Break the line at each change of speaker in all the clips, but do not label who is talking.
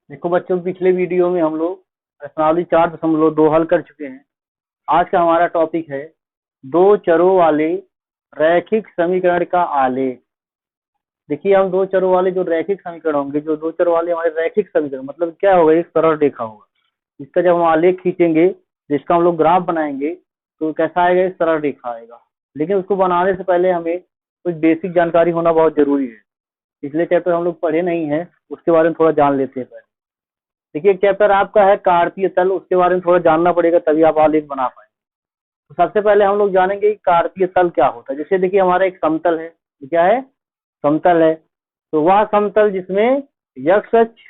देखो बच्चों, पिछले वीडियो में हम लोग प्रश्नावली 4.2 हल कर चुके हैं। आज का हमारा टॉपिक है दो चरों वाले रैखिक समीकरण का आलेख। देखिए, हम दो चरों वाले जो रैखिक समीकरण होंगे, जो दो चरों वाले हमारे रैखिक समीकरण मतलब क्या होगा, एक सरल रेखा होगा। इसका जब हम आलेख खींचेंगे, जिसका हम लोग ग्राफ बनाएंगे, तो कैसा आएगा, एक सरल रेखा आएगा। लेकिन उसको बनाने से पहले हमें कुछ बेसिक जानकारी होना बहुत जरूरी है। पिछले चैप्टर हम लोग पढ़े नहीं है, उसके बारे में थोड़ा जान लेते हैं पहले। देखिए, एक चैप्टर आपका है कार्तीय तल, उसके बारे में थोड़ा जानना पड़ेगा, तभी आप आलेख बना पाएंगे। तो सबसे पहले हम लोग जानेंगे कि कार्तीय तल क्या होता है। जैसे देखिए, हमारा एक समतल है। ये क्या है? समतल है। तो वह समतल जिसमें x अक्ष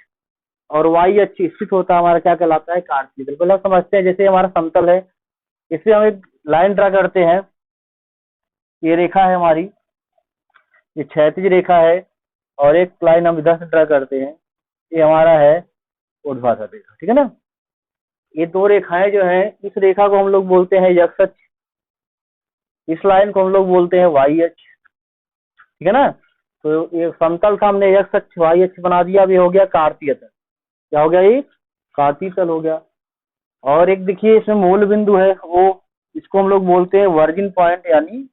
और y अक्ष स्थित होता है, हमारा क्या कहलाता है? कार्तीय तल। पहले हम समझते हैं, जैसे हमारा समतल है, इससे हम एक लाइन ड्रा करते हैं। ये रेखा है हमारी, ये क्षैतिज रेखा है, और एक लाइन हम इधर से ड्रा करते हैं, ये हमारा है ऊर्ध्वाधर रेखा। ठीक है ना? ये दो रेखाएं जो है, इस रेखा को हम लोग बोलते हैं x अक्ष, इस लाइन को हम लोग बोलते हैं y अक्ष। ठीक है ना? तो ये समतल था, हमने x अक्ष y अक्ष बना दिया। अब ये हो गया कार्तीय तल। क्या हो गया? ये कार्तीय तल हो गया। और एक देखिए, इसमें मूल बिंदु है, वो इसको हम लोग बोलते हैं वर्जिन पॉइंट, यानी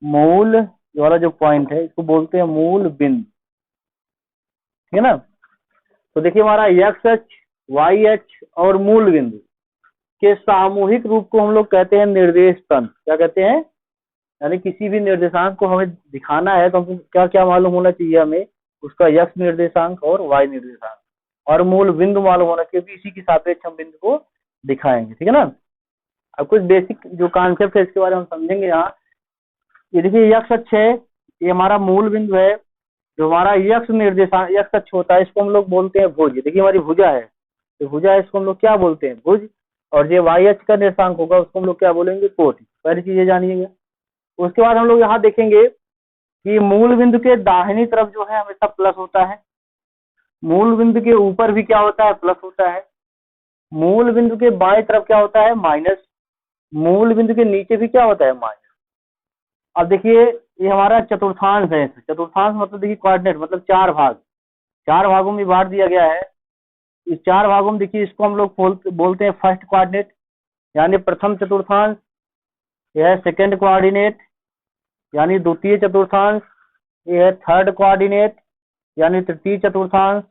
मूल ये वाला जो पॉइंट है, इसको बोलते हैं मूल बिंदु। ठीक है ना? तो देखिए, हमारा x अक्ष, y अक्ष और मूल बिंदु के सामूहिक रूप को हम लोग कहते हैं निर्देश तंत्र। क्या कहते हैं? यानी किसी भी निर्देशांक को हमें दिखाना है, तो हमको क्या क्या मालूम होना चाहिए? हमें उसका x निर्देशांक और y निर्देशांक और मूल बिंदु मालूम होना चाहिए, क्योंकि इसी की सापेक्ष हम बिंदु को दिखाएंगे। ठीक है ना? अब कुछ बेसिक जो कॉन्सेप्ट है, इसके बारे में हम समझेंगे यहाँ। ये देखिए, x अक्ष है, ये हमारा मूल बिंदु है। जो हमारा x निर्देशांक, x अक्ष होता है, इसको हम लोग बोलते हैं भुज। देखिए, हमारी भुजा है, तो भुजा है, इसको हम लोग क्या बोलते हैं? भुज। और जो y अक्ष का निर्देशांक होगा, उसको हम लोग क्या बोलेंगे? कोटि। पहली चीज ये जानिएगा। उसके बाद हम लोग यहाँ देखेंगे कि मूल बिंदु के दाहिनी तरफ जो है हमेशा प्लस होता है, मूल बिंदु के ऊपर भी क्या होता है? प्लस होता है। मूल बिंदु के बाएं तरफ क्या होता है? माइनस। मूल बिंदु के नीचे भी क्या होता है? माइनस। अब देखिए, ये हमारा चतुर्थांश है। चतुर्थांश मतलब देखिए कोऑर्डिनेट, मतलब चार भाग, चार भागों में बांट दिया गया है। इस चार भागों में देखिए, इसको हम लोग बोलते हैं फर्स्ट कोऑर्डिनेट, यानी प्रथम चतुर्थांश। यह है सेकंड कोऑर्डिनेट, यानी द्वितीय चतुर्थांश। यह है थर्ड कोऑर्डिनेट, यानी तृतीय चतुर्थांश।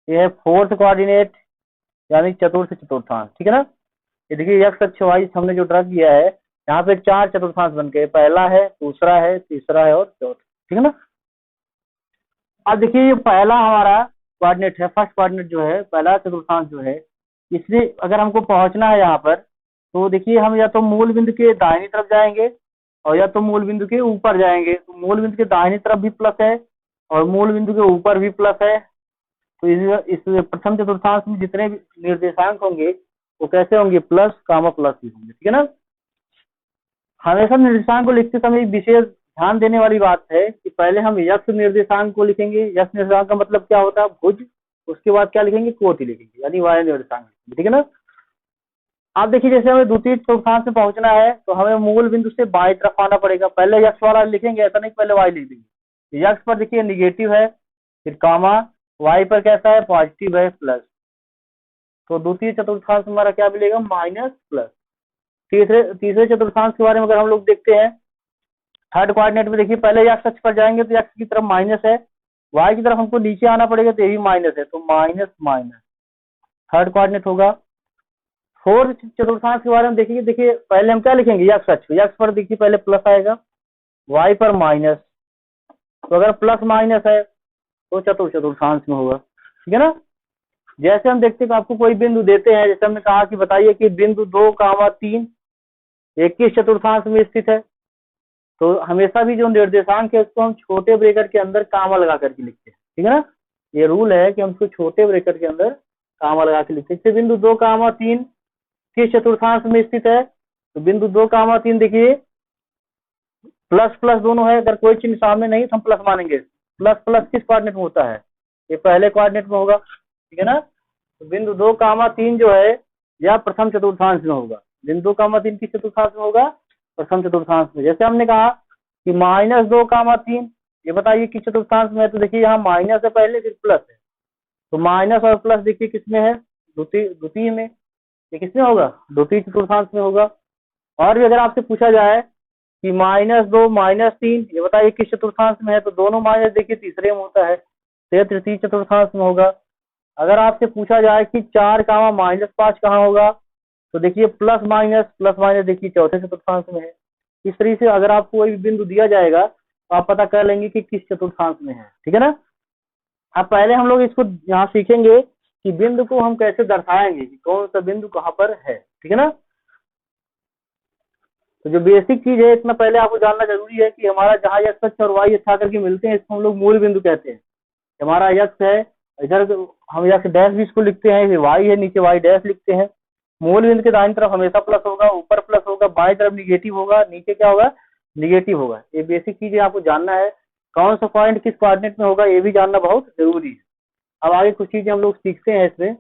यह है फोर्थ कोऑर्डिनेट, यानी चतुर्थ चतुर्थांश। ठीक है ना? ये देखिए, x अक्ष y हमने जो ड्रा किया है, यहाँ पे चार चतुर्थांश बन गए। पहला है, दूसरा है, तीसरा है और चौथा। ठीक है ना? अब देखिए, ये पहला हमारा कोऑर्डिनेट है, फर्स्ट कोऑर्डिनेट जो है, पहला चतुर्थांश जो है, इसलिए अगर हमको पहुंचना है यहाँ पर, तो देखिए, हम या तो मूल बिंदु के दाहिनी तरफ जाएंगे और या तो मूल बिंदु के ऊपर जाएंगे। तो मूल बिंदु के दाहिनी तरफ भी प्लस है और मूल बिंदु के ऊपर भी प्लस है। तो इस प्रथम चतुर्थांश में जितने भी निर्देशांक होंगे, वो कैसे होंगे? प्लस कामा प्लस ही होंगे। ठीक है ना? हमेशा निर्देशांक को लिखते समय एक विशेष ध्यान देने वाली बात है कि पहले हम x निर्देशांक को लिखेंगे। x निर्देशांक का मतलब क्या होता है? भुज। उसके बाद क्या लिखेंगे? कोटि लिखेंगे, यानी y निर्देशांक। ठीक है ना? आप देखिए, जैसे हमें द्वितीय चतुर्थांश में पहुंचना है, तो हमें मूल बिंदु से बाएं तरफ आना पड़ेगा। पहले x वाला लिखेंगे, ऐसा नहीं पहले y लिख देंगे। x पर देखिए निगेटिव है, फिर कामा, y पर कैसा है? पॉजिटिव है, प्लस। तो द्वितीय चतुर्थांश हमारा क्या मिलेगा? Minus plus. तीसरे चतुर्थांश के बारे में अगर हम लोग देखते हैं, थर्ड कोऑर्डिनेट में देखिए, पहले x अक्ष पर जाएंगे तो x की तरफ माइनस है, y की तरफ हमको नीचे आना पड़ेगा, तो ये भी माइनस है, तो माइनस माइनस थर्ड कोऑर्डिनेट होगा। फोर्थ चतुर्थांश के बारे में देखिए, पहले हम क्या लिखेंगे? x अक्ष, x पर देखिए पहले प्लस आएगा, y पर माइनस। तो अगर प्लस माइनस है तो चतुर्थांश में होगा। ठीक है ना? जैसे हम देखते हैं कि आपको कोई बिंदु देते हैं, जैसे हमने कहा कि बताइए कि बिंदु 2, 3 21 चतुर्थांश में स्थित है, तो हमेशा भी जो निर्देशांक है, उसको हम छोटे ब्रेकेट के अंदर कामा लगा करके लिखते हैं। ठीक है ना? ये रूल है कि हम उसको छोटे ब्रेकेट के अंदर कामा लगा के लिखते हैं। जैसे बिंदु 2, 3 किस चतुर्थांश में स्थित है? तो बिंदु 2, 3 देखिए, प्लस प्लस दोनों है। अगर कोई चिन्ह सामने नहीं तो हम प्लस मानेंगे। प्लस प्लस किस कोऑर्डिनेट में होता है? ये पहले कोऑर्डिनेट में होगा। ठीक है ना? तो बिंदु 2, 3 जो है, यह प्रथम चतुर्थांश में होगा। बिंदु 2, 3 किस चतुर्थांश में होगा? प्रथम चतुर्थांश में। जैसे हमने कहा कि -2, 3, ये बताइए किस चतुर्थांश में है? तो देखिए, यहाँ माइनस है पहले, फिर प्लस है, तो माइनस और प्लस देखिए किसमें है, द्वितीय में, ये किसमें होगा, द्वितीय चतुर्थांश में होगा। और भी अगर आपसे पूछा जाए कि -2 -3, ये बताइए किस चतुर्थांश में है, तो दोनों माइनस देखिए तीसरे में होता है, तो तृतीय चतुर्थांश में होगा। अगर आपसे पूछा जाए कि 4 कामा -5 कहाँ होगा, तो देखिए प्लस माइनस देखिए चौथे चतुर्थांश में है। इस तरीके से अगर आपको कोई बिंदु दिया जाएगा तो आप पता कर लेंगे कि किस चतुर्थांश में है, ठीक है ना। अब पहले हम लोग इसको यहाँ सीखेंगे कि बिंदु को हम कैसे दर्शाएंगे, कि कौन सा बिंदु कहाँ पर है, ठीक है ना। तो जो बेसिक चीज है, इतना पहले आपको जानना जरूरी है कि हमारा जहाँ एक्स अक्ष और वाई अक्ष आकर के मिलते हैं, इसको हम लोग मूल बिंदु कहते हैं। हमारा एक्स है, इधर हम एक्स डैश भी इसको लिखते हैं, वाई है नीचे वाई डैश लिखते हैं। मूल बिंदु के दाहिनी तरफ हमेशा प्लस होगा, ऊपर प्लस होगा, बाएं तरफ निगेटिव होगा, नीचे क्या होगा, निगेटिव होगा। ये बेसिक चीजें आपको जानना है। कौन सा पॉइंट किस कोऑर्डिनेट में होगा ये भी जानना बहुत जरूरी है। अब आगे कुछ चीजें हम लोग सीखते हैं इसमें।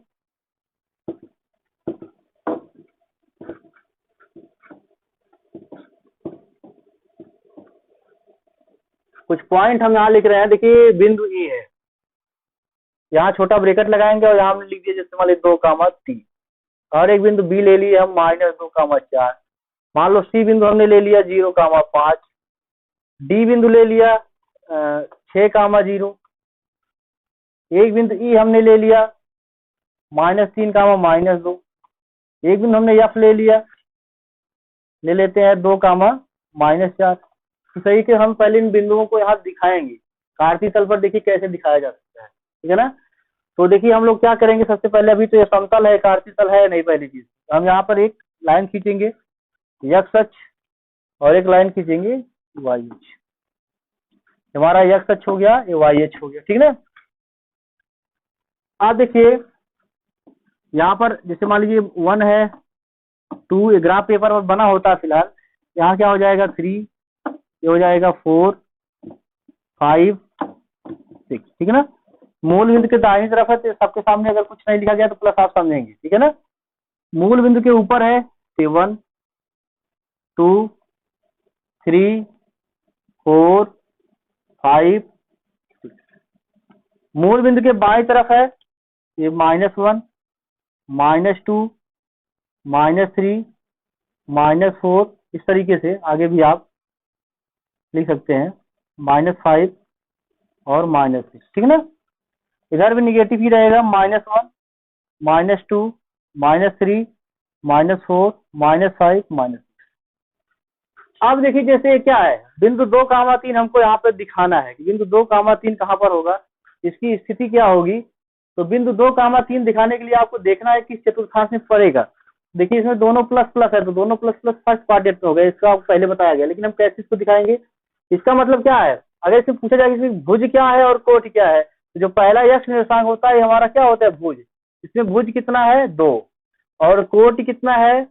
कुछ पॉइंट हम यहाँ लिख रहे हैं, देखिए बिंदु ई है, यहाँ छोटा ब्रेकेट लगाएंगे और यहाँ हमने लिख दिया जैसे मान लीजिए 2, 3। और एक बिंदु बी ले लिए हम -2, 4। मान लो सी बिंदु हमने ले लिया 0, 5। डी बिंदु ले लिया 6, 0। एक बिंदु ई हमने ले लिया -3, -2। एक बिंदु हमने एफ ले लिया, ले लेते हैं 2, -4। तो सही के हम पहले इन बिंदुओं को यहाँ दिखाएंगे, कार्तीय तल पर देखिए कैसे दिखाया जा सकता है, ठीक है ना। तो देखिए हम लोग क्या करेंगे, सबसे पहले अभी तो ये समतल है, कार्तीय तल है नहीं, पहली चीज हम यहाँ पर एक लाइन खींचेंगे एक्स अक्ष और एक लाइन खींचेंगे वाई अक्ष। हमारा एक्स अक्ष हो गया, ये वाई अक्ष हो गया, ठीक है ना। आप देखिए यहाँ पर जैसे मान लीजिए 1 है, 2 ग्राफ पेपर पर बना होता है फिलहाल, यहाँ क्या हो जाएगा 3, ये हो जाएगा 4, 5, 6, ठीक है ना। मूल बिंदु के दाहिनी तरफ है तो सबके सामने अगर कुछ नहीं लिखा गया तो प्लस आप समझेंगे, ठीक है ना। मूल बिंदु के ऊपर है 7, 2, 3, 4, 5, 6। मूल बिंदु के बाएं तरफ है ये -1, -2, -3, -4। इस तरीके से आगे भी आप लिख सकते हैं, -5 और -6, ठीक है ना। इधर भी निगेटिव ही रहेगा, -1, -2, -3, -4, -5, -6। अब देखिए जैसे क्या है, बिंदु 2, 3 हमको यहाँ पे दिखाना है कि बिंदु 2, 3 कहाँ पर होगा, इसकी स्थिति क्या होगी। तो बिंदु 2, 3 दिखाने के लिए आपको देखना है कि चतुर्थांश में पड़ेगा। देखिए इसमें दोनों प्लस प्लस है, तो दोनों प्लस प्लस फर्स्ट क्वाड्रेंट में हो गया, इसका आपको पहले बताया गया। लेकिन हम कैसे इसको दिखाएंगे, इसका मतलब क्या है, अगर इसमें पूछा जाए कि भुज क्या है और कोटि क्या है, तो जो पहला यक्ष निर्देशांक होता है हमारा क्या होता है, भुज। इसमें भुज कितना है 2, और कोटि कितना है,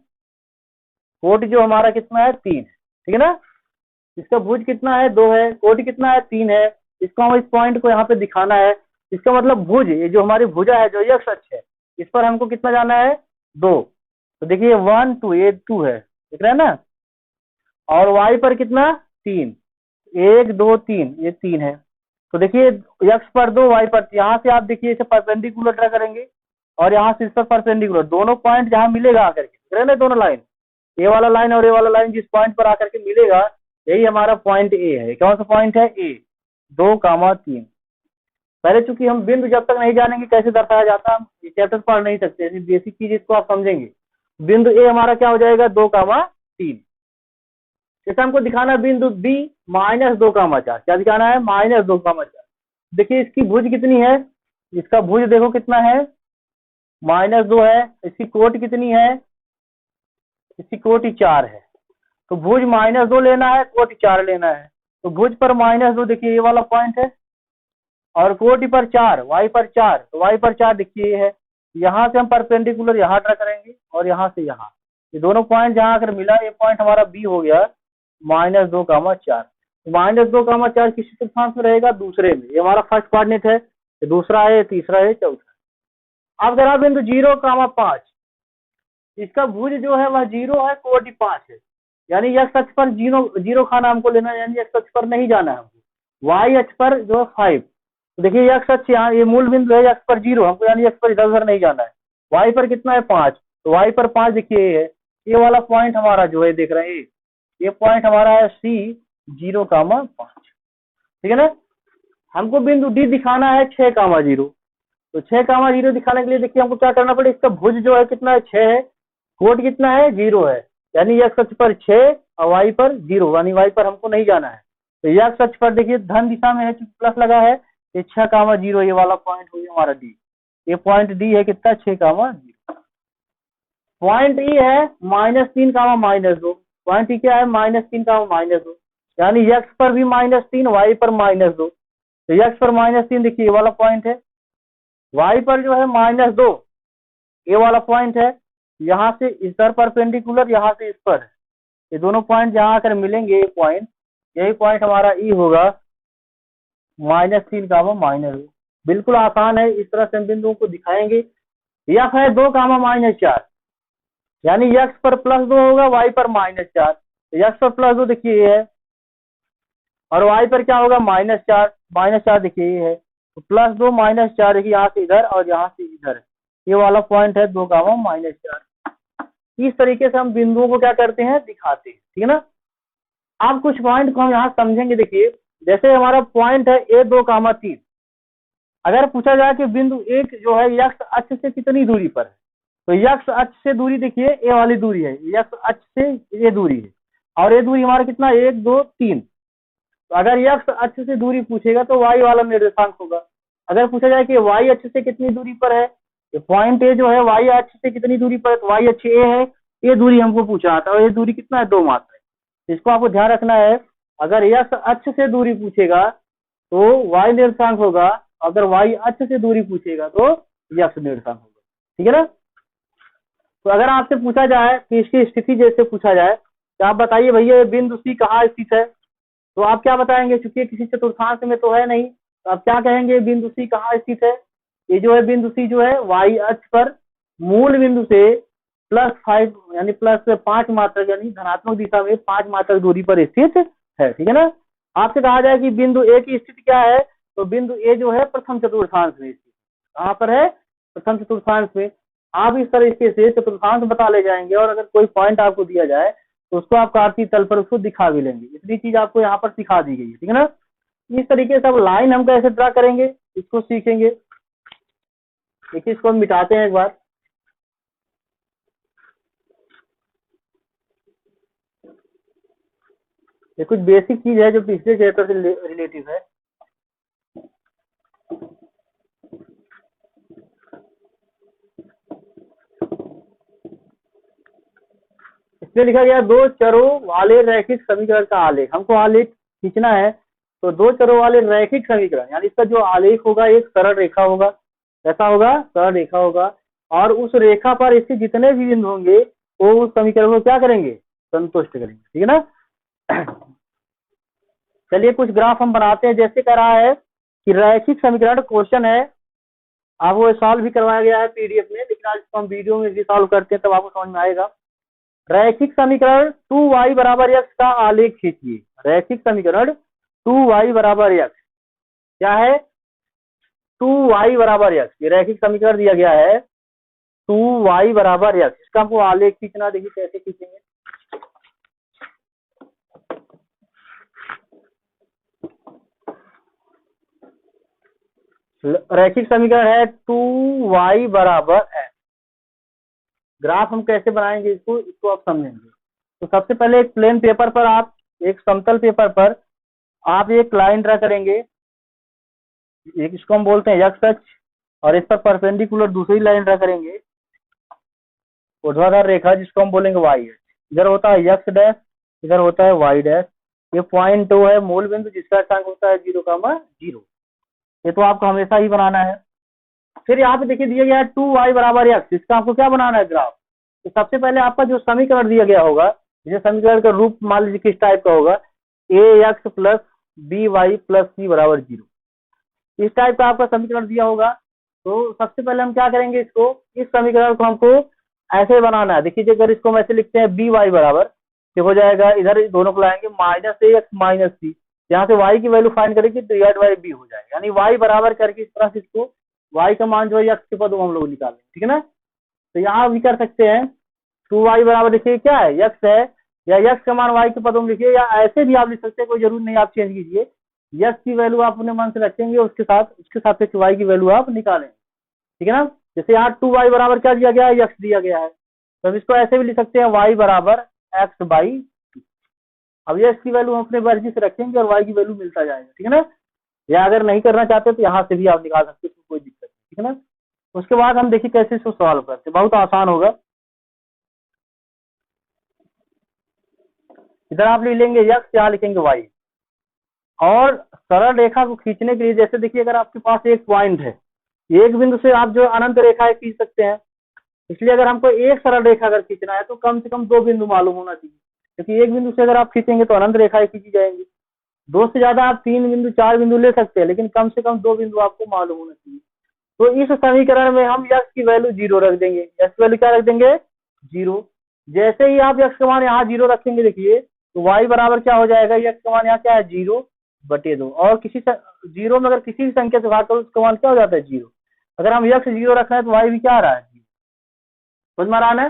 कोटि जो हमारा कितना है 3, ठीक है ना। इसका भुज कितना है 2 है, कोटि कितना है 3 है। इसको हम इस पॉइंट को यहाँ पे दिखाना है। इसका मतलब भुज, ये जो हमारी भुजा है जो यक्ष अक्ष है, इस पर हमको कितना जाना है 2। तो देखिए 1, 2, ये 2 है, दिख रहा है ना। और वाई पर कितना 3, 1, 2, 3, ये 3 है। तो देखिए यक्ष पर 2, वाई पर, यहाँ से आप देखिए इसे परपेंडिकुलर ड्रा करेंगे और यहाँ से इस पर परपेंडिकुलर, दोनों पॉइंट जहाँ मिलेगा आकर के, दिख रहे हैं ना दोनों लाइन, ए वाला लाइन और ए वाला लाइन जिस पॉइंट पर आकर के मिलेगा, यही हमारा पॉइंट ए है। कौन सा पॉइंट है, ए। 2, 3। पहले चूंकि हम बिंदु जब तक नहीं जानेंगे कैसे दर्शाया जाता है, हम चैप्टर पढ़ नहीं सकते, बेसिक चीज इसको आप समझेंगे। बिंदु ए हमारा क्या हो जाएगा 2, 3। जैसे हमको दिखाना बिंदु बी -2, 4, क्या दिखाना है -2, 4। देखिए इसकी भुज कितनी है, इसका भुज देखो कितना है -2 है। इसकी कोटि कितनी है, इसकी कोटि 4 है। तो भुज -2 लेना है, कोटि 4 लेना है। तो भुज पर -2 देखिए ये वाला पॉइंट है, और कोटि पर 4, वाई पर 4, तो वाई पर 4 देखिए ये है। यहाँ से हम परपेंडिकुलर यहाँ ड्रा करेंगे और यहाँ से यहाँ, ये दोनों पॉइंट जहाँ अगर मिला, ये पॉइंट हमारा बी हो गया -2, 4। -2, 4 किस चतुर्थांश में रहेगा, दूसरे में। ये हमारा फर्स्ट कोऑर्डिनेट है, ये दूसरा है, तीसरा है, चौथा। अब जरा बिंदु 0, 5, इसका भुज जो है वह 0 है, कोटि 5 है। यानी एक्स अक्ष पर 0 खाना हमको लेना है, यानी एक्स अक्ष पर नहीं जाना है हमको। वाई अक्ष पर जो 5, तो देखिए एक्स अक्ष यहाँ ये मूल बिंदु है, एक्स पर 0, हमको यानी एक्स पर इधर उधर नहीं जाना है। वाई पर कितना है 5, तो वाई पर 5 देखिए ये है, ये वाला पॉइंट हमारा जो है देख रहे हैं ये पॉइंट हमारा है सी 0,5, ठीक है ना। हमको बिंदु डी दिखाना है 6,0, तो 6,0 दिखाने के लिए देखिए हमको क्या करना पड़ेगा, इसका भुज जो है कितना है 6 है, कोट कितना है 0 है, यानी एक्स अक्ष पर 6 और वाई पर 0, यानी वाई पर हमको नहीं जाना है। तो एक्स अक्ष पर देखिए धन दिशा में है, प्लस लगा है, ये 6,0 ये वाला पॉइंट हो गया हमारा डी। ये पॉइंट डी है कितना 6,0। पॉइंट ई है -3, पॉइंट ई क्या है -3, यानी एक्स पर भी -3, वाई पर -2। तो एक्स पर -3 देखिए ये वाला पॉइंट है, वाई पर जो है -2 ये वाला पॉइंट है, यहाँ से इस पर परपेंडिकुलर, यहाँ से इस पर, ये दोनों पॉइंट जहाँ आकर मिलेंगे ये पॉइंट, यही पॉइंट हमारा ई होगा -3, बिल्कुल आसान है, इस तरह से हम बिंदुओं को दिखाएंगे। एफ है 2, यानी एक्स पर +2 होगा, वाई पर -4, एक्स पर +2 देखिए ये है, और वाई पर क्या होगा -4 देखिए ये है, तो +2 -4 देखिए यहाँ से इधर और यहाँ से इधर, ये वाला पॉइंट है 2, -4। इस तरीके से हम बिंदुओं को क्या करते हैं दिखाते हैं, ठीक है ना। अब कुछ पॉइंट को हम यहाँ समझेंगे, देखिए जैसे हमारा पॉइंट है A2, 3, अगर पूछा जाए कि बिंदु एक जो है एक्स अक्ष से कितनी दूरी पर है, तो एक्स अक्ष से दूरी देखिए ए वाली दूरी है, एक्स अक्ष से ये दूरी है, और ये दूरी हमारा कितना 1, 2, 3। तो अगर एक्स अक्ष से दूरी पूछेगा तो वाई वाला निर्देशांक होगा। अगर पूछा जाए कि वाई अक्ष से कितनी दूरी पर है, तो पॉइंट ए जो है वाई अक्ष से कितनी दूरी पर है, तो वाई अक्ष ए है, ये दूरी हमको पूछा था, और ये दूरी कितना है 2 मात्र है। इसको आपको ध्यान रखना है, अगर एक्स अक्ष से दूरी पूछेगा तो वाई निर्देशांक होगा, अगर वाई अक्ष से दूरी पूछेगा तो एक्स निर्देशांक होगा, ठीक है ना। तो अगर आपसे पूछा जाए कि इसकी स्थिति जैसे पूछा जाए तो आप बताइए भैया ये बिंदु सी कहाँ स्थित है, तो आप क्या बताएंगे, चूंकि किसी चतुर्थांश में तो है नहीं, तो आप क्या कहेंगे बिंदु सी कहाँ स्थित है। ये जो है बिंदु सी जो है वाई अक्ष पर मूल बिंदु से +5 यानी +5 मात्रक यानी धनात्मक दिशा में 5 मात्रक दूरी पर स्थित है, ठीक है ना। आपसे कहा जाए कि बिंदु ए की स्थिति क्या है, तो बिंदु ए जो है प्रथम चतुर्थांश में स्थित, कहाँ पर है प्रथम चतुर्थांश में। आप इस तरीके से चतुर्थांश बता ले जाएंगे, और अगर कोई पॉइंट आपको दिया जाए तो उसको आप कार्तीय तल पर उसको दिखा भी लेंगे, इतनी चीज आपको यहाँ पर सिखा दी गई है, ठीक है ना। इस तरीके से अब लाइन हम कैसे ड्रा करेंगे इसको सीखेंगे। देखिए इसको हम मिटाते हैं एक बार, ये कुछ बेसिक चीज है जो पिछले चैप्टर से रिलेटिव है। इसमें लिखा गया 2 चरों वाले रैखिक समीकरण का आलेख, हमको आलेख खींचना है। तो 2 चरों वाले रैखिक समीकरण यानी इसका जो आलेख होगा एक सरल रेखा होगा, कैसा होगा सरल रेखा होगा, और उस रेखा पर इसके जितने भी बिंदु होंगे वो उस समीकरण को क्या करेंगे संतुष्ट करेंगे, ठीक है ना। चलिए कुछ ग्राफ हम बनाते हैं, जैसे कह रहा है कि रैखिक समीकरण क्वेश्चन है, आपको सॉल्व भी करवाया गया है पीडीएफ में, लेकिन आज हम वीडियो में भी सॉल्व करते हैं तब आपको समझ में आएगा। रैखिक समीकरण 2y = x का आलेख खींचिए। रैखिक समीकरण 2y = x क्या है 2y = x, ये रैखिक समीकरण दिया गया है 2y = x, इसका हमको आलेख खींचना, देखिए कैसे खींचेंगे। रैखिक समीकरण है 2y = x, ग्राफ हम कैसे बनाएंगे इसको आप समझेंगे। तो सबसे पहले एक प्लेन पेपर पर आप एक समतल पेपर पर आप एक लाइन ड्रा करेंगे, एक इसको हम बोलते हैं एक्स अक्ष, और इस पर परपेंडिकुलर दूसरी लाइन ड्रा करेंगे ऊर्ध्वाधर रेखा जिसको हम बोलेंगे वाई अक्ष। इधर होता है एक्स डैश, इधर होता है वाई डैश। ये पॉइंट 2 है मूल बिंदु जिसका स्थान होता है 0,0, ये तो आपको हमेशा ही बनाना है। फिर यहाँ पे देखिए दिया गया है 2y = x, इसका आपको क्या बनाना है ग्राफ। तो सबसे पहले आपका जो समीकरण दिया गया होगा, जिसे समीकरण का रूप मान लीजिए किस टाइप का होगा, ax + by + c = 0, इस टाइप का आपका समीकरण दिया होगा। तो सबसे पहले हम क्या करेंगे, इसको इस समीकरण को हमको ऐसे बनाना है। देखिए अगर इसको हम ऐसे लिखते हैं by बराबर, तो हो जाएगा इधर दोनों को लाएंगे -ax - c, यहाँ से y की वैल्यू फाइंड करेंगे तो डिवाइड बाई b हो जाएगा, यानी y बराबर करके इस तरह से इसको y का मान जो है x के पदों में हम लोग निकालेंगे, ठीक है ना। तो यहाँ भी कर सकते हैं 2y बराबर, देखिए क्या है x है, या x का मान y के पदों में लिखिए, या ऐसे भी आप लिख सकते हैं, कोई जरूरी नहीं आप चेंज कीजिए। x की वैल्यू आप अपने मन से रखेंगे, उसके साथ y की वैल्यू आप निकालें, ठीक है ना। जैसे यहाँ 2y बराबर क्या दिया गया है, x दिया गया है, तो हम इसको ऐसे भी लिख सकते हैं y बराबर x बाई। अब ये की वैल्यू हम अपने मर्जी से रखेंगे और y की वैल्यू मिलता जाएगा, ठीक है ना। या अगर नहीं करना चाहते तो यहाँ से भी आप निकाल सकते हैं, कोई दिक्कत नहीं, ठीक है ना। उसके बाद हम देखिए कैसे इसको सॉल्व करते हैं, बहुत आसान होगा। इधर आप लिख लेंगे x, यहाँ लिखेंगे y, और सरल रेखा को खींचने के लिए जैसे देखिए अगर आपके पास एक पॉइंट है, एक बिंदु से आप जो अनंत रेखा खींच सकते हैं, इसलिए अगर हमको एक सरल रेखा अगर खींचना है तो कम से कम 2 बिंदु मालूम होना चाहिए, क्योंकि एक बिंदु से अगर आप खींचेंगे तो अनंत रेखाएं खींची जाएंगी। 2 से ज्यादा आप 3 बिंदु 4 बिंदु ले सकते हैं, लेकिन कम से कम 2 बिंदु आपको मालूम होना चाहिए। तो इस समीकरण में हम x की वैल्यू 0 रख देंगे, x की वैल्यू क्या रख देंगे 0। जैसे ही आप x का मान यहाँ 0 रखेंगे, देखिए तो y बराबर क्या हो जाएगा, x का मान यहाँ क्या है 0/2, और किसी 0 में अगर किसी भी संख्या से भाग करो उसका मान क्या हो जाता है 0। अगर हम x 0 रख रहे हैं तो y भी क्या आ रहा है 0, समझ में आ रहा है।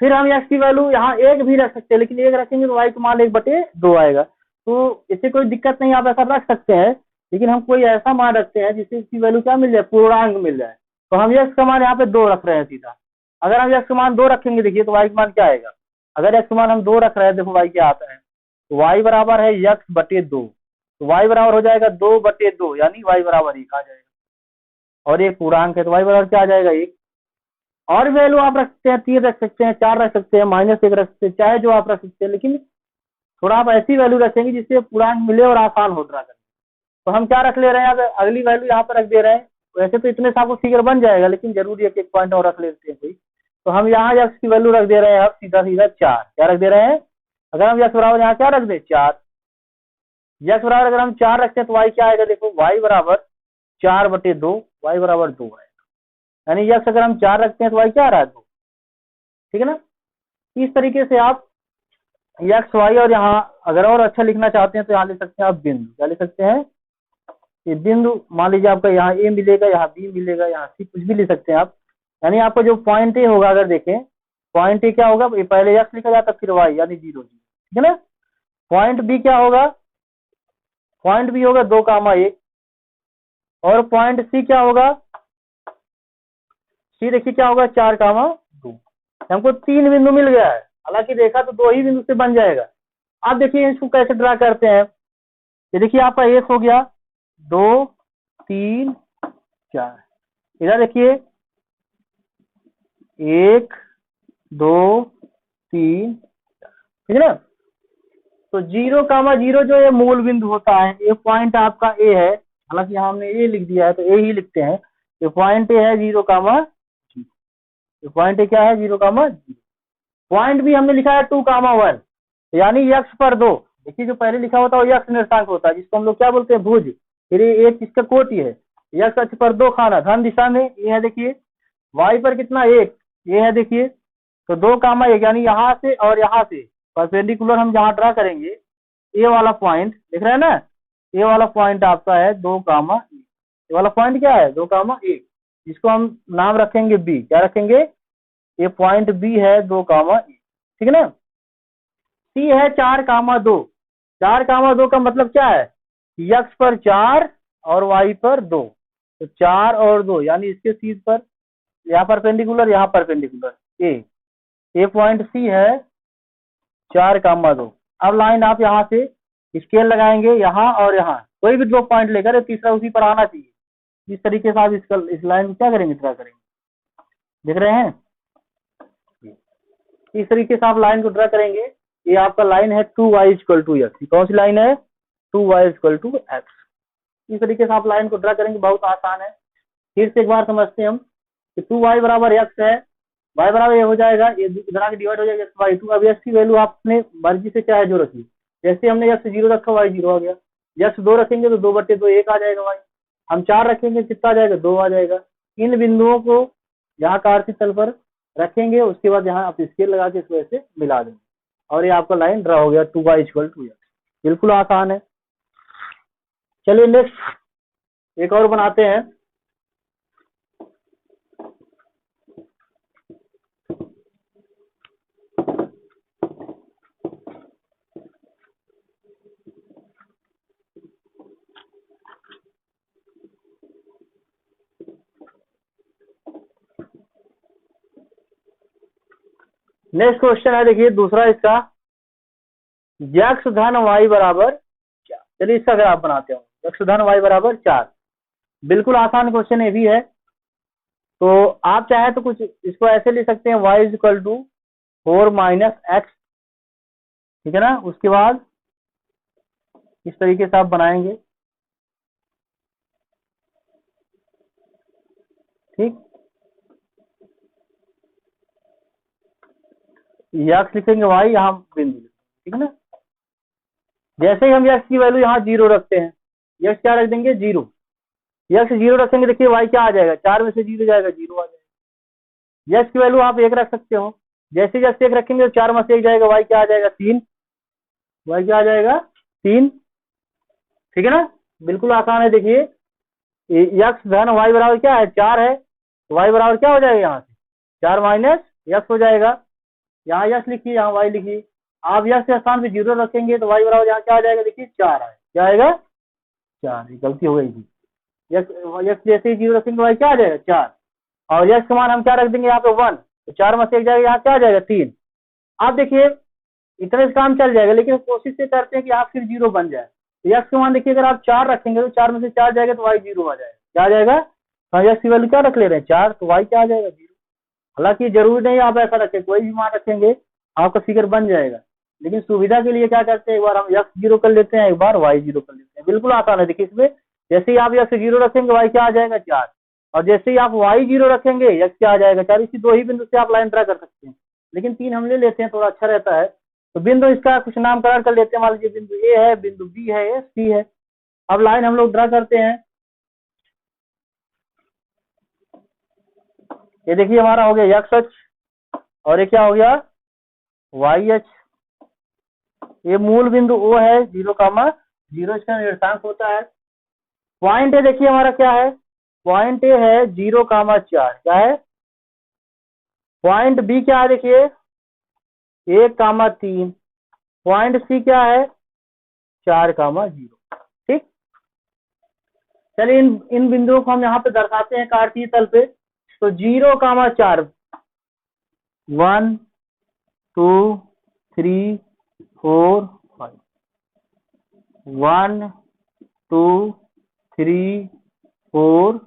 फिर हम x की वैल्यू यहाँ 1 भी रख सकते हैं, लेकिन 1 रखेंगे तो y का मान 1/2 आएगा, तो इससे कोई दिक्कत नहीं, आप ऐसा रख सकते हैं। लेकिन हम कोई ऐसा मान रखते हैं जिससे इसकी वैल्यू क्या मिल जाए, पूर्णांक मिल जाए। तो हम x का मान यहाँ पे 2 रख रहे हैं सीधा। अगर हम x का मान 2 रखेंगे, देखिए तो y का मान क्या आएगा, अगर x का मान हम 2 रख रहे हैं, देखो y क्या आता है, तो y बराबर है x/2, तो y बराबर हो जाएगा 2/2, यानी y बराबर 1 आ जाएगा, और एक पूर्णांक है तो y बराबर क्या आ जाएगा 1। और वैल्यू आप रख सकते हैं, 3 रख सकते हैं, 4 रख सकते हैं, -1 रख सकते हैं, चाहे जो आप रख सकते हैं, लेकिन थोड़ा आप ऐसी वैल्यू रखेंगे जिससे पूर्णांक मिले और आसान हो ड्रा करना। तो हम क्या रख ले रहे हैं, अगर अगली वैल्यू यहाँ पर रख दे रहे हैं, वैसे तो इतने से आपको फिगर बन जाएगा, लेकिन जरूरी है कि एक पॉइंट और रख लेते हैं कोई। तो हम यहाँ x की वैल्यू रख दे रहे हैं, अब सीधा सीधा 4, क्या रख दे रहे हैं, अगर हम x बराबर यहाँ क्या रख दे 4, x बराबर अगर हम 4 रखते हैं तो y क्या आएगा, देखो y बराबर 4/2, y बराबर 2 आएगा, यानी x अगर हम 4 रखते हैं तो y क्या आ रहा है 2, ठीक है ना। इस तरीके से आप एक्स वाई, और यहाँ अगर और अच्छा लिखना चाहते हैं तो यहाँ लिख सकते हैं आप बिंदु, क्या लिख सकते हैं, ये बिंदु, मान लीजिए आपका यहाँ ए मिलेगा, यहाँ बी मिलेगा, यहाँ सी, कुछ भी लिख सकते हैं आप। यानी आपका जो पॉइंट ए होगा, अगर देखें पॉइंट ए क्या होगा, पहले एक्स लिखा जाता फिर वाई, यानी 0 0, ठीक है ना। पॉइंट बी क्या होगा, पॉइंट बी होगा 2,1, और पॉइंट सी क्या होगा, सी देखिए क्या होगा 4,2। हमको 3 बिंदु मिल गया है, हालांकि देखा तो 2 ही बिंदु से बन जाएगा। आप देखिए इसको कैसे ड्रा करते हैं, ये देखिए आपका एक हो गया, 2 3 4, इधर देखिए 1 2 3, ठीक है ना। तो 0,0 जो ये मूल बिंदु होता है, ये पॉइंट आपका ए है, हालांकि यहाँ हमने ए लिख दिया है तो ए ही लिखते हैं। ये पॉइंट ए है 0,0, ये पॉइंट ए क्या है 0,0। पॉइंट भी हमने लिखा है 2,1, यानी x पर 2, देखिए जो पहले लिखा होता है वो x निर्देशांक होता है, जिसको हम लोग क्या बोलते हैं भुज, फिर ये एक इसका कोटि है, x अक्ष पर 2 खाना धन दिशा में, ये है देखिए y पर कितना 1, ये है देखिए, तो 2,1, यानी यहाँ से और यहाँ से परपेंडिकुलर हम जहाँ ड्रा करेंगे, ये वाला पॉइंट दिख रहा है ना, ये वाला पॉइंट आपका है 2,1, ये वाला पॉइंट क्या है 2,1, जिसको हम नाम रखेंगे बी, क्या रखेंगे, ये पॉइंट बी है 2,1, ठीक है ना। सी है 4,2, 4,2 का मतलब क्या है, x पर 4 और y पर 2, तो 4 और 2, यानी इसके सीध पर यहाँ परपेंडिकुलर, यहाँ परपेंडिकुलर ए पॉइंट सी है 4,2। अब लाइन आप यहाँ से स्केल लगाएंगे, यहाँ और यहाँ कोई भी 2 पॉइंट लेकर तीसरा उसी पर आना चाहिए। इस तरीके से आप इस लाइन में क्या करेंगे, ड्रा करेंगे, देख रहे हैं, इस तरीके से आप लाइन को ड्रा करेंगे। ये आपका लाइन है 2y = x, कौन सी लाइन है 2y = x। इस तरीके से आप लाइन को ड्रा करेंगे, बहुत आसान है। फिर से एक बार समझते हैं हम कि 2y बराबर x है, y बराबर ये हो जाएगा, ये इधर आके डिवाइड हो जाएगा x/2। अब x की वैल्यू आपने मर्जी से चाहे जो रखी, जैसे हमने x 0 रखा y 0 आ गया, x 2 रखेंगे तो 2/2 1 आ जाएगा y, हम 4 रखेंगे कितना आ जाएगा 2 आ जाएगा। इन बिंदुओं को यहाँ कार्य तल पर रखेंगे, उसके बाद यहाँ आप स्केल लगा के इस वजह से मिला देंगे, और ये आपका लाइन ड्रा हो गया 2y = x। बिल्कुल आसान है। चलिए नेक्स्ट एक और बनाते हैं। नेक्स्ट क्वेश्चन है, देखिए दूसरा इसका, यक्स धन वाई बराबर क्या। चलिए इसका ग्राफ बनाते हैं। यक्स धन वाई बराबर 4। बिल्कुल आसान क्वेश्चन ये भी है। तो आप चाहे तो कुछ इसको ऐसे ले सकते हैं, y is equal to 4 minus X, ठीक है ना। उसके बाद इस तरीके से आप बनाएंगे, ठीक। यक्स लिखेंगे, वाई यहाँ बिंदु, ठीक है ना। जैसे ही हम यक्स की वैल्यू यहाँ 0 रखते हैं, यक्स क्या रख देंगे 0, यक्स 0 रखेंगे, देखिए वाई क्या आ जाएगा, 4 में से 0 जाएगा 0 आ जाएगा। यक्स की वैल्यू आप 1 रख सकते हो, जैसे यक्स 1 रखेंगे तो 4 में से 1 जाएगा, वाई क्या आ जाएगा 3, वाई क्या आ जाएगा 3, ठीक है ना। बिल्कुल आसान है। देखिए यक्स धन वाई बराबर क्या है 4 है, वाई बराबर क्या हो जाएगा, यहाँ से 4 माइनस यक्स हो जाएगा। यहाँ यक्स लिखिए, यहाँ वाई लिखिए। आप यक्स के स्थान पे 0 रखेंगे तो वाई बराबर यहाँ क्या आ जाएगा, देखिए 4 है, क्या आएगा 4, गलती हो गई थी। यक्स जैसे ही 0 रखेंगे वाई क्या आ जाएगा 4, और यक्स का मान हम क्या रख देंगे यहाँ पे 1, तो 4 में से 1 जाएगा, यहाँ क्या आ जाएगा 3। आप देखिए इतने से काम चल जाएगा, लेकिन कोशिश ये करते हैं कि आप फिर 0 बन जाए। तो यक्स का मान देखिए अगर आप 4 रखेंगे तो 4 में से 4 जाएगा तो वाई 0 आ जाएगा, क्या आ जाएगा, तो यक्स की वैल्यू क्या रख ले रहे हैं 4, तो वाई क्या आ जाएगा 0। हालांकि जरूरी नहीं आप ऐसा रखें, कोई भी मान रखेंगे आपका फिगर बन जाएगा, लेकिन सुविधा के लिए क्या करते हैं, एक बार हम यक्स 0 कर लेते हैं, एक बार वाई 0 कर लेते हैं। बिल्कुल आसान है। देखिए इसमें जैसे ही आप यक्स 0 रखेंगे वाई क्या आ जाएगा 4, और जैसे ही आप वाई 0 रखेंगे यक्स क्या आ जाएगा 4। इसी 2 ही बिंदु से आप लाइन ड्रा कर सकते हैं, लेकिन 3 हम ले लेते हैं, थोड़ा अच्छा रहता है। तो बिंदु इसका कुछ नामकरण कर लेते हैं, मान लीजिए बिंदु ए है, बिंदु बी है, ये सी है। अब लाइन हम लोग ड्रा करते हैं। ये देखिए हमारा हो गया एक्स अक्ष, और ये क्या हो गया वाई अक्ष। ये मूल बिंदु ओ है 0,0, इसका निर्देशांक होता है। पॉइंट ए देखिए हमारा क्या है, पॉइंट ए है 0,4, क्या है। पॉइंट बी क्या है, देखिए 1,3। पॉइंट सी क्या है 4,0, ठीक। चलिए इन बिंदुओं को हम यहाँ पे दर्शाते हैं कार्तीय तल पे। तो 0,4, 1 2 3 4 5, 1 2 3 4,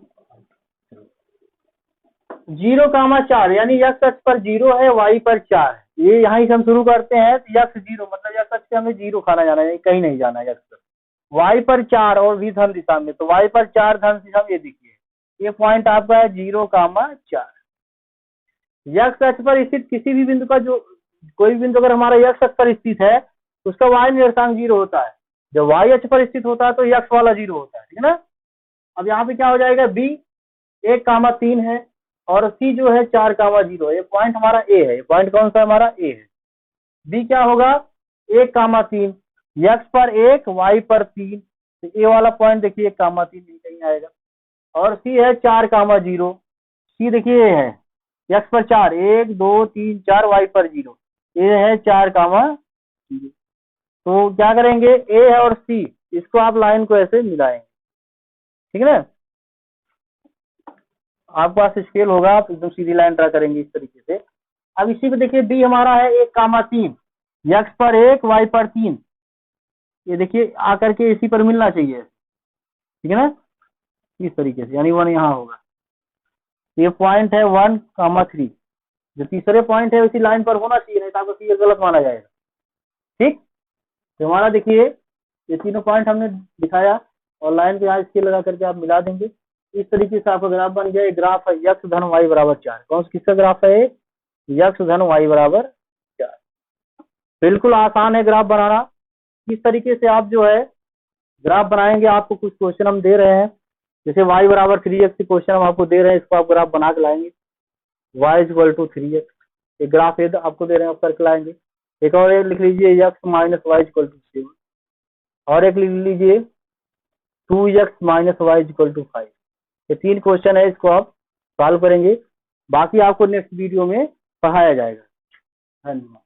0,4 यानी यक्स अक्ष पर 0 है, वाई पर 4 है। ये यहाँ से हम शुरू करते हैं, तो यक्स 0 मतलब यक्स अक्ष से हमें 0 खाना जाना है, कहीं नहीं जाना है। यक्स पर वाई पर 4 और भी धन दिशा में, तो वाई पर 4 धन दिशा में, ये देखिए ये पॉइंट आपका है 0,4। यक्स अक्ष पर स्थित किसी भी बिंदु का जो कोई भी बिंदु अगर हमारा यक्स अक्ष पर स्थित है तो उसका वाई निर्देशांक 0 होता है। जब वाई अक्ष पर स्थित होता है तो यक्स वाला 0 होता है, ठीक है ना। अब यहाँ पे क्या हो जाएगा, बी 1,3 है और सी जो है 4,0 है। ये पॉइंट हमारा ए है, ये पॉइंट कौन सा हमारा ए है। बी क्या होगा 1,3, यक्स पर 1 वाई पर 3, तो ए वाला पॉइंट देखिए 1,3 नहीं कहीं आएगा। और सी है 4,0, सी देखिए ये है यक्स पर 4, 1 2 3 4, वाई पर 0, ये है 4,0। तो क्या करेंगे, ए है और सी, इसको आप लाइन को ऐसे मिलाएंगे, ठीक है ना। आपके पास स्केल होगा, आप एकदम सीधी लाइन ड्रा करेंगे इस तरीके से। अब इसी पे देखिए बी हमारा है 1,3, यक्स पर 1 वाई पर 3, ये देखिए आकर के इसी पर मिलना चाहिए, ठीक है ना, इस तरीके से, यानी 1 यहाँ होगा। ये पॉइंट है 1,3, जो तीसरे पॉइंट है उसी लाइन पर होना चाहिए, नहीं तो आपको फिगर गलत माना जाएगा, ठीक। तो हमारा देखिए ये तीनों पॉइंट हमने दिखाया, और लाइन पे यहाँ स्केल लगा करके आप मिला देंगे। इस तरीके से आपका ग्राफ बन गया। ग्राफ है यक्स धन वाई बराबर 4। कौन सा किसका ग्राफ है, यक्स धन वाई बराबर 4। बिल्कुल आसान है ग्राफ बनाना। इस तरीके से आप जो है ग्राफ बनाएंगे। आपको कुछ क्वेश्चन हम दे रहे हैं, जैसे y बराबर 3x क्वेश्चन हम आपको दे रहे हैं, इसको आप ग्राफ बना के लाएंगे। y is equal to 3x, ये ग्राफ ये आपको दे रहे हैं, आप करके लाएंगे। एक और लिख लीजिए x minus Y equal to 7, और एक लिख लीजिए 2x minus Y equal to 5। ये 3 क्वेश्चन है, इसको आप सॉल्व करेंगे, बाकी आपको नेक्स्ट वीडियो में पढ़ाया जाएगा। धन्यवाद।